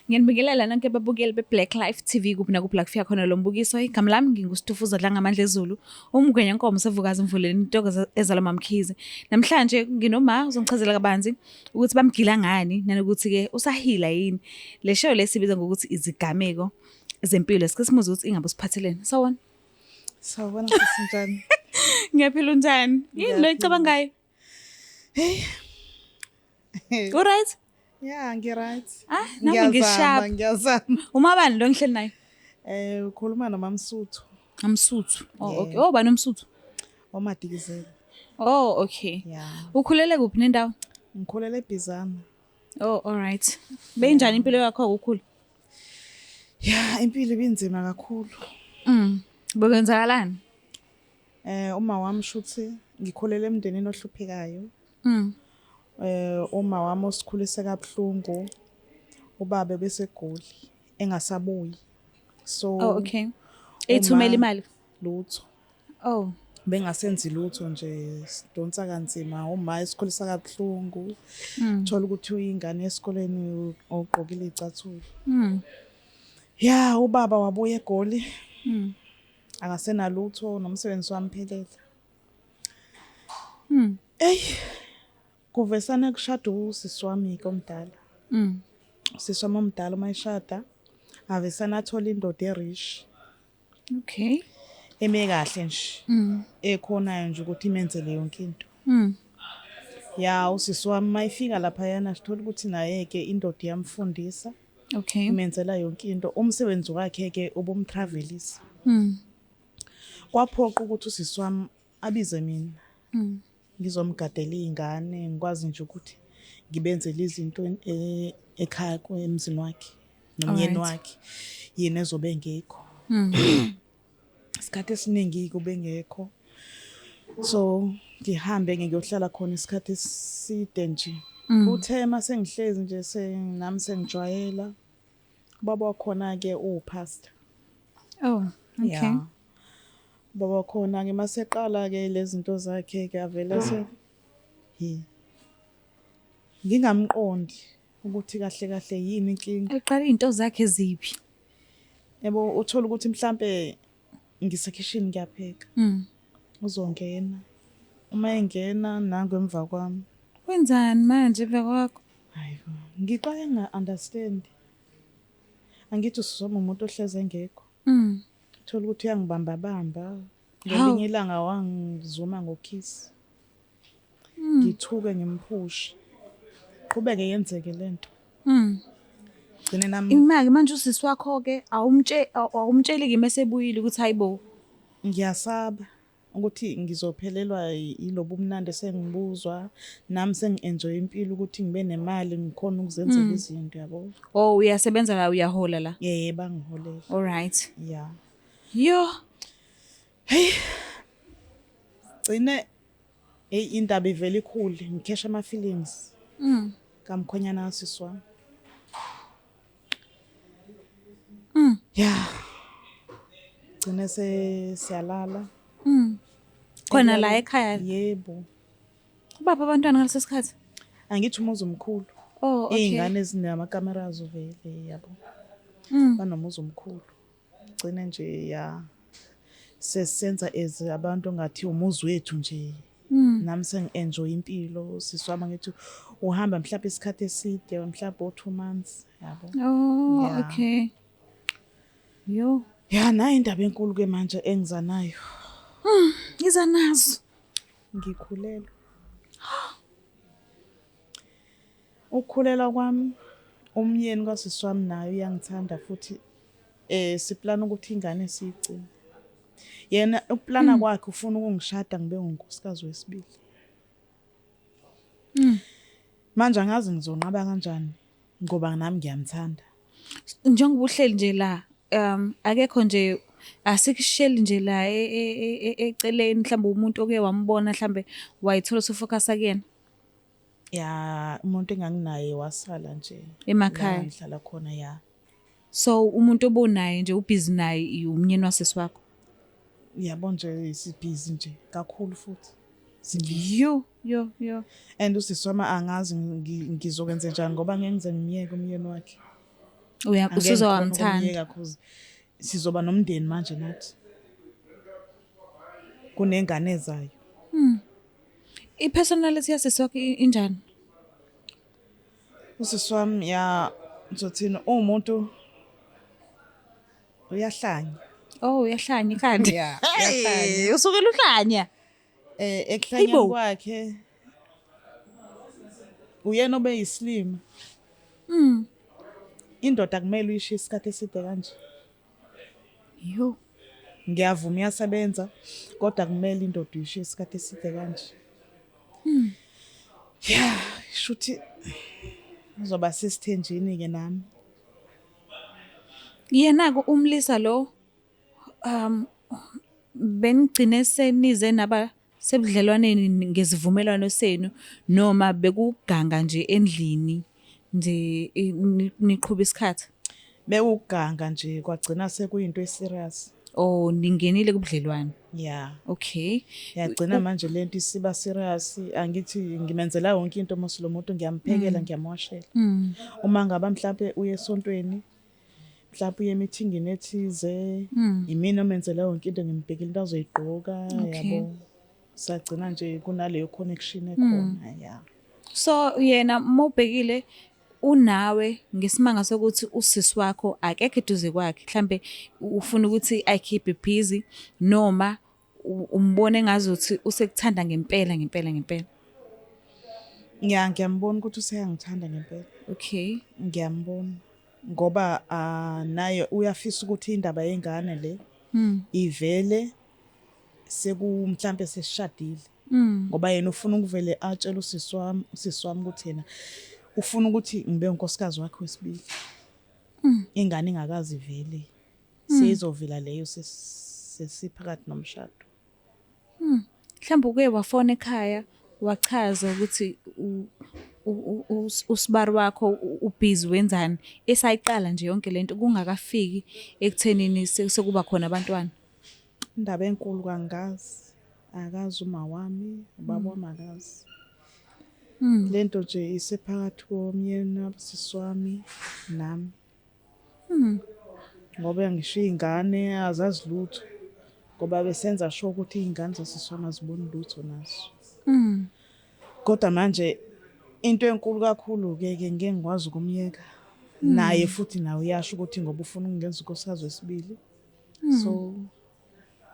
Ngiyanibingelela nanke babukeli be-Black Life TV kuphi nakuphi la kufika khona lo mbukiso. Igama lami nginguStufuza Dlangamandla Ezulu, umgwenya nkomo sevukazi Mvuleni intokozo ezalwa maMkhize. Namhlanje nginoma uzongichazela kabanzi ukuthi bamgila ngani nanokuthi-ke usahila yini. Le show lesibiza ngokuthi izigameko zempilo. Sike simuze ukuthi ingabe usiphathelene. Sawona. Sawubona sisinjani? Ngiyaphila unjani? Yini lo icabangayo? Hey. Alright? Yeah, right. Nami ngishap. Ngiyazama. Uma bani lo ngihleli naye? Ukhuluma noMamsuthu. Amsuthu. Oh, okay. Oh, bani umsuthu? Omadikizela. Oh, okay. Yeah. Ukhulele kuphi nendawo? Ngikhulele eBizana. Oh, alright. Benjani impilo yakho ukukhula? Yeah, impilo ibinzima kakhulu. Bekwenzakalani? Uma wami shuthi ngikhulele emndenini ohluphekayo. Uma wami osikhulise kabuhlungu, ubaba besegoli engasabuyi. So Oh, okay. Ethumela imali. Lutho. Oh. Bengasenzi lutho nje sidonsa kanzima uma esikhulisa kabuhlungu. Thola ukuthi uyingane esikoleni ogqokile icathulo. Yeah, ubaba wabuya egoli. Akasena lutho nomsebenzi wamphelela. Kuvesane kushada usisi wami omdala. Usisi wami omdala uma eshada avesana athola indoda erish. Okay. Eme kahle nje. Ekhonayo nje ukuthi imenzele yonke into. Ya usisi wami mayifika lapha yana sithola ukuthi naye ke indoda iyamfundisa. Okay. Imenzela yonke into. Umsebenzi wakhe ke ubumtravelisa. Kwaphoqa ukuthi usisi wami abize mina. Ngizomgadela izingane ngikwazi nje ukuthi ngibenzele izinto ekhaya kwemzini wakhe nomyeni wakhe yena ezobe engekho. Isikhathi esiningi kube ngekho. So ngihambe ngiyohlala khona isikhathi eside nje. Uthema sengihlezi nje nami sengijwayela. Baba wakhona ke upastor. Oh, okay. Yeah. Baba khona ke maseqala ke lezi zinto zakhe ke avela ngingamqondi ukuthi kahle kahle yini inkinga. Eqala izinto zakhe eziphi? Yebo uthola ukuthi mhlambe ngisekitchen ngiyapheka. Uzongena. Uma engena nangu emva kwami. Wenzani manje emva kwakho? Hayibo. Ngiqale nga-understand. Angithi usizoma umuntu ohleze engekho. Thola ukuthi uyangibamba bamba. Ngelinye ilanga wangizuma ngokiss. Ngithuke ngimphusha. Qhubeke yenzeke lento. Gcine nami. Imaki manje usisi wakho ke awumtsheli ke mesebuyile ukuthi hayibo. Ngiyasaba ukuthi ngizophelelwa yilobu umnandi sengibuzwa nami sengienjoy impilo ukuthi ngibe nemali ngikhona ukuzenzela izinto yabo. Oh, uyasebenza la uyahola la? Yebo bangiholela. All right. Yeah. Yo. Hey. Gcine indaba ivela ikhulu ngikhesha ama feelings. Kamkhonyana usisi wami. Yeah. Gcine siyalala. Khona la ekhaya? Yebo. Ubaba abantwana ngaleso sikhathi? Angithi umuzi omkhulu. Oh, okay. Izingane ezinama cameras uvele yabo. Banomuzi omkhulu. Gcine nje ya sesenza abantu ngathi umuzi wethu nje. Nami sengienjoy impilo siswama ngithi uhamba mhlawumbe isikhathi eside mhlawumbe 2 months yabo. Oh, yeah. Okay. Yo. Ya nayo indaba enkulu ke manje engiza nayo. Iza nazo. Ngikhulelwa. Ukukhulela kwami umyeni kasisi wami naye uyangithanda futhi siplana ukuthi ingane siyigcine. Yena uplana kwakhe ufuna ukungishada ngibe unkosikazi wesibili. Manje angazi ngizonqaba kanjani ngoba nami ngiyamthanda. Njengoba uhleli nje la akekho nje asikisheli nje la eceleni mhlawumbe umuntu oke wambona mhlawumbe wayithola usufocus akuyena. Ya umuntu enganginaye wasala nje emakhaya ngihlala khona ya. So umuntu obonayo nje ubhizi naye umnyeni wasisi wakho. Yabo nje isibhizi nje kakhulu futhi. Yo. And usisi wami angazi ngizokwenza njani ngoba ngeke ngize ngimiyeke umyeni wakhe. Angeke Usuzwa ngikhone wamthanda. ukumyeka cause sizoba nomndeni manje nathi. Kunengane ezayo. I-personality yasisi wakho injani? Usisi wami ngizothini umuntu uyahlanya. Oh, uyahlanya kanti. Yeah, Hey, usukela uhlanya. Ekuhlanyeni Hayibo. kwakhe uyena obeyislima. Indoda kumele uyishiye isikhathi eside kanje. Yo. Ngiyavuma iyasebenza kodwa kumele indoda uyishiye isikhathi eside kanje. Yeah, shuthi uzoba sisithenjini ke nami. Yena-ke umlisa lo benigcine senize naba sebudlelwaneni ngezivumelwano senu noma bekuganga nje endlini nje niqhubha isikhathi? Bewuganga nje kwagcina sekuyinto eserious. Oh, ningenile kubudlelwane. Yeah. Okay. Yagcina manje lento isiba serious, angithi ngimenzela yonke into mase lo muntu ngiyamphekela ngiyamwashela. Uma ngaba mhlawumbe uye esontweni, mhlawumbe uye emithingini ethize, imina omenzela yonke into ngimbhekela into azoyigqoka, yabo. Sagcina nje kunaleyo connection ekhona, yeah. So yena mawubhekile unawe ngesimanga sokuthi usisi wakho akekho eduze kwakhe, mhlambe ufuna ukuthi ayikhiphe busy noma umbone ngazuthi usekuthanda ngempela. Ngiyambona ukuthi useyangithanda ngempela. Okay. Ngiyambona ngoba naye uyafisa ukuthi indaba yengane le ivele mhlambe sesishadile. Ngoba yena ufuna ukuvele atshele usisi wami ukuthi yena ufuna ukuthi ngibe unkosikazi wakhe wesibili. Ingane ingakazi vele. Seyizovela leyo sesiphakathi nomshado. Mhlawumbe uke wafona ekhaya wachaza ukuthi usibari wakho ubhizi wenzani esayiqala nje yonke lento kungakafiki ekuthenini sekuba khona abantwana. Indaba enkulu kangazi. Akazi uma wami, ubaba wami akazi. Lento nje isephakathi komyeni wabusisi wami nami. Ngoba ngisho ingane azazi lutho. Ngoba besenza sure ukuthi izingane zasisi wami aziboni lutho nazo. Kodwa manje into enkulu kakhulu ke ngeke ngikwazi ukumyeka. Naye futhi nawe uyasho ukuthi ngoba ufuna ukungenza unkosikazi wesibili. So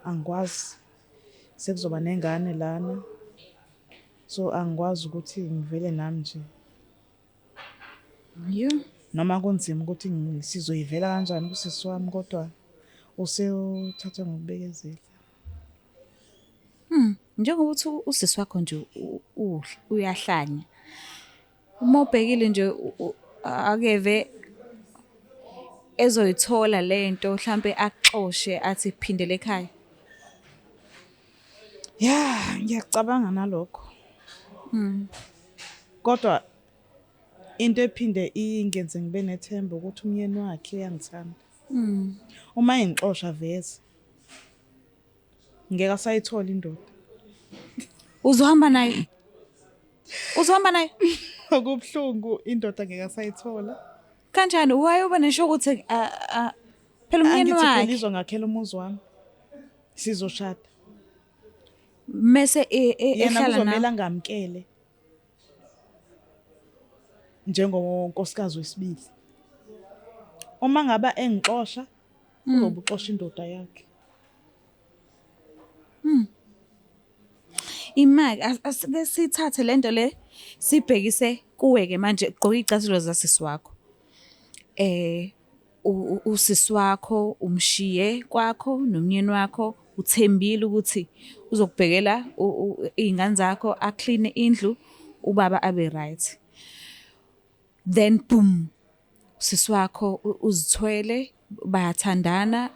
angikwazi sekuzoba nengane lana. So angikwazi ukuthi ngivele nami nje. Noma kunzima ukuthi sizoyivela kanjani kusisi wami kodwa useyothatha ngokubekezela. Njengoba uthi usisi wakho nje uyahlanya. Uma ubhekile nje akeve ezoyithola lento mhlambe akuxoshe athi phindele ekhaya. Yeah, ngiyacabanga nalokho. Kodwa into ephinde ingenze ngibe nethemba ukuthi umyeni wakhe uyangithanda. Uma engixosha veze ngeke asayithola indoda. Uzohamba naye? Okubhlungu indoda ngeke asayithola. Kanjani wayoba nesho ukuthi phela umyeni wakhe wakhe ngizwa ngakhela umuzi wami. Sizoshada. Mase yena ehlala kuzomela na ngamkele. Njengonkosikazi wesibili. Uma ngaba engixosha uzobe uxosha indoda yakhe. imaki asike sithathe lento le sibhekise kuwe ke manje gqoka icathulo zasisi wakho. Usisi wakho umshiye kwakho nomyeni wakho uthembile ukuthi uzokubhekela izingane zakho aclean indlu ubaba abe right. Then boom usisi wakho uzithwele bayathandana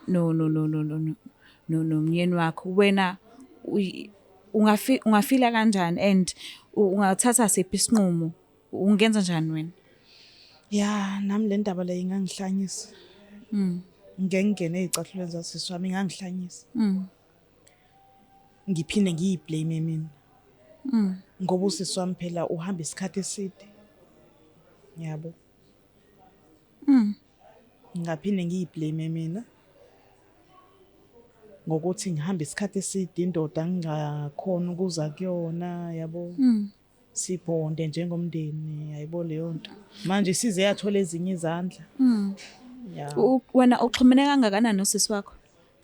nomyeni wakho wena ungafila kanjani and ungathatha siphi isinqumo ungenza njani wena? Yeah, nami le ndaba le ingangihlanyisa. Ngeke ngene ezicathulweni zasisi wami ingangihlanyisa. Ngiphinde ngiyiblame mina. Ngoba usisi wami phela uhamba isikhathi eside. Yabo. ngaphinde ngiyiblame mina ngokuthi ngihambe isikhathi eside indoda ngingakhona ukuza kuyona yabo. Sibhonde njengomndeni ayibo leyo nto manje size yathola ezinye izandla. Wena uxhumene kangakanani nosisi wakho?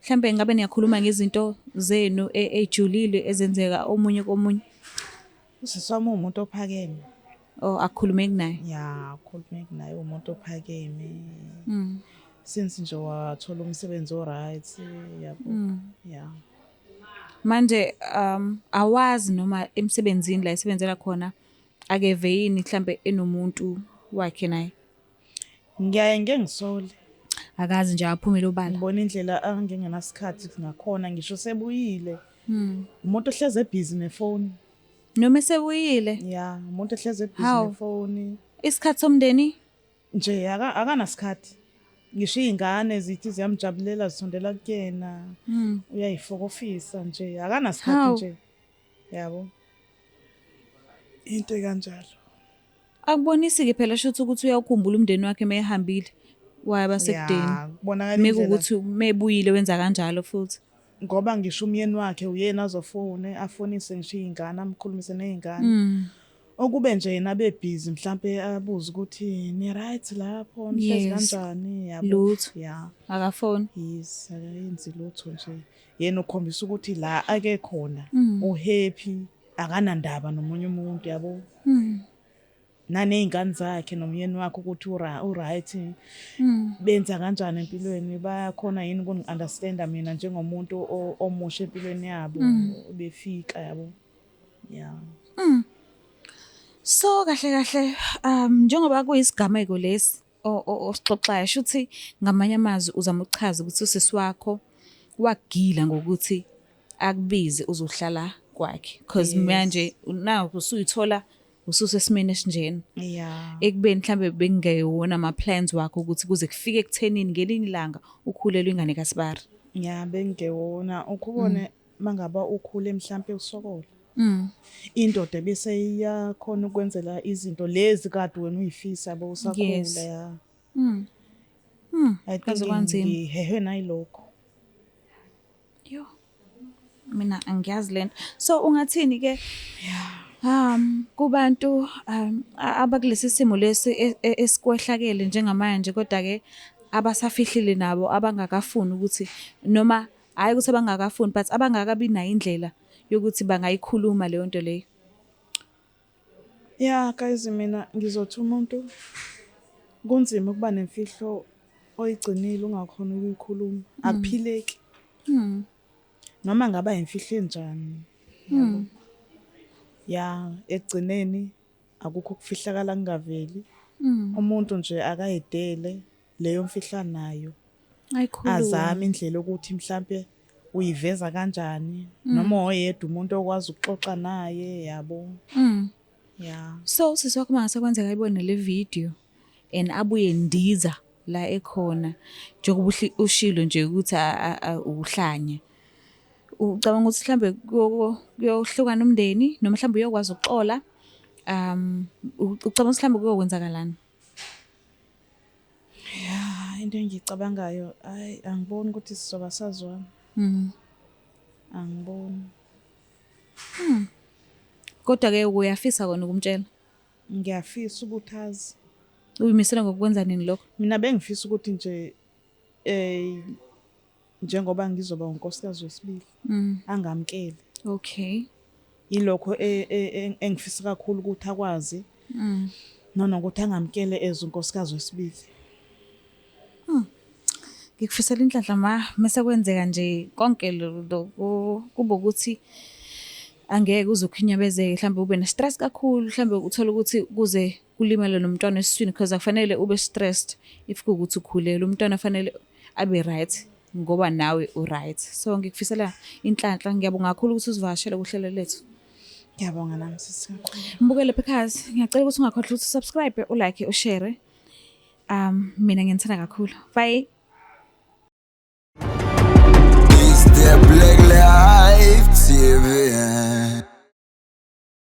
Mhlambe ngabe niyakhuluma ngezinto zenu ejulile ezenzeka omunye komunye? Usisi wami umuntu ophakeme. Akukhulumeki naye? Akhulumeki naye umuntu ophakeme. Since nje wathola umsebenzi oright yabo. Manje awazi noma emsebenzini la esebenzela khona akeve yini mhlambe enomuntu wakhe naye? Ngiyaye ngisole. Akazi nje aphumele ubala. Ngibona indlela angengenasikhathi ngakhona ngisho sebuyile. Umuntu ohleze ebusy nefoni. Noma sebuyile? Umuntu ohleze ebusy nefoni. Isikhathi somndeni? Nje akanasikhathi. Ngisho izingane zithi ziyamjabulela zisondela kuyena. Uyayifokofisa nje akanasikhathi nje. Yabo. Into kanjalo. Akubonisi ke phela shothi ukuthi uyawukhumbula umndeni wakhe mayehambile waba sekudeni. Kubonakala indlela ukuthi mebuyile wenza kanjalo futhi. Ngoba ngisho umyeni wakhe uyena azofone afonise ngisho izingane amkhulumise nezingane. Okube nje yena bebusy mhlambe abuza ukuthi ni right lapho nihlezi kanjani yabo. Lutho. Akafoni. Yes, akayenzi lutho nje. Yena ukhombisa ukuthi la ake khona uhappy akanandaba nomunye umuntu yabo. Nanezingane zakhe nomyeni wakhe ukuthi uright. Benza kanjani empilweni bayakhona yini ukungi-understanda mina njengomuntu omusha empilweni yabo befika yabo. So kahle njengoba kuyisigameko lesi osixoxayo shuthi ngamanye amazwi uzama ukuchaza ukuthi usisi wakho wagila ngokuthi akubize uzohlala kwakhe because manje nawo usuyithola ususesimene esinjena. Ekubeni mhlambe bengewona ama plans wakho ukuthi kuze kufike ekuthenini ngelinye ilanga ukhulelwe ingane kaSibari. Bengewona ukubone mangaba ukhule mhlambe usokola. Indoda bese iyakhona ukwenzela izinto lezi kade wena uyifisa yabo usakhula. I think ngihehe nayilokho. Mina angiyazi lento. So ungathini ke kubantu abakulesi simo lesi esikwehlakele njengamanje kodwa ke abasafihlile nabo abangakafuni ukuthi noma hayi ukuthi abangakafuni but abangakabi nayo indlela yokuthi bangayikhuluma leyo nto leyo? Guys mina ngizothi umuntu kunzima ukuba nemfihlo oyigcinile ungakhona ukuyikhuluma akuphileki. Noma ngaba imfihlo enjani. Ekugcineni akukho kufihlakala kungaveli. Umuntu nje akayidele leyo mfihla nayo. Azame indlela ukuthi mhlambe uyiveza kanjani noma oyedwa umuntu okwazi ukuxoxa naye yabo. So sisi wakho mangase kwenzeka ayibone le video and abuye ndiza la ekhona njengoba ushilo nje ukuthi uhlanya. Ucabanga ukuthi mhlambe kuyohlukana umndeni noma mhlambe uyokwazi ukuxola ucabanga ukuthi mhlambe kuyokwenzakalani? Into engiyicabangayo angiboni ukuthi sizoba sazwana. Angiboni. Kodwa ke uyafisa kona ukumtshela? Ngiyafisa ukuthi azi. Uyimisela ngokwenza nini lokho? Mina bengifisa ukuthi nje njengoba ngizoba unkosikazi wesibili angamkele. Okay. Yilokho engifisa kakhulu ukuthi akwazi. Nokuthi angamkele unkosikazi wesibili. Ngikufisela inhlanhla mase kwenzeka nje konke lokho kuba ukuthi angeke uzokhinyabezeke mhlambe ube ne-stress kakhulu mhlambe uthola ukuthi kuze kulimele nomntwana esiswini because akufanele ube stressed if kuukuthi ukhulele umntwana fanele abe right ngoba nawe u-right. So ngikufisela inhlanhla ngiyabonga kakhulu ukuthi usivakashele kuhlelo lethu. Ngiyabonga nami sisi kakhulu. Mbukele ekhaya ngiyacela ukuthi ungakhohlwa ukuthi subscribe ulike ushare. Mina ngiyanthanda kakhulu. Bye. It's the Black Life TV.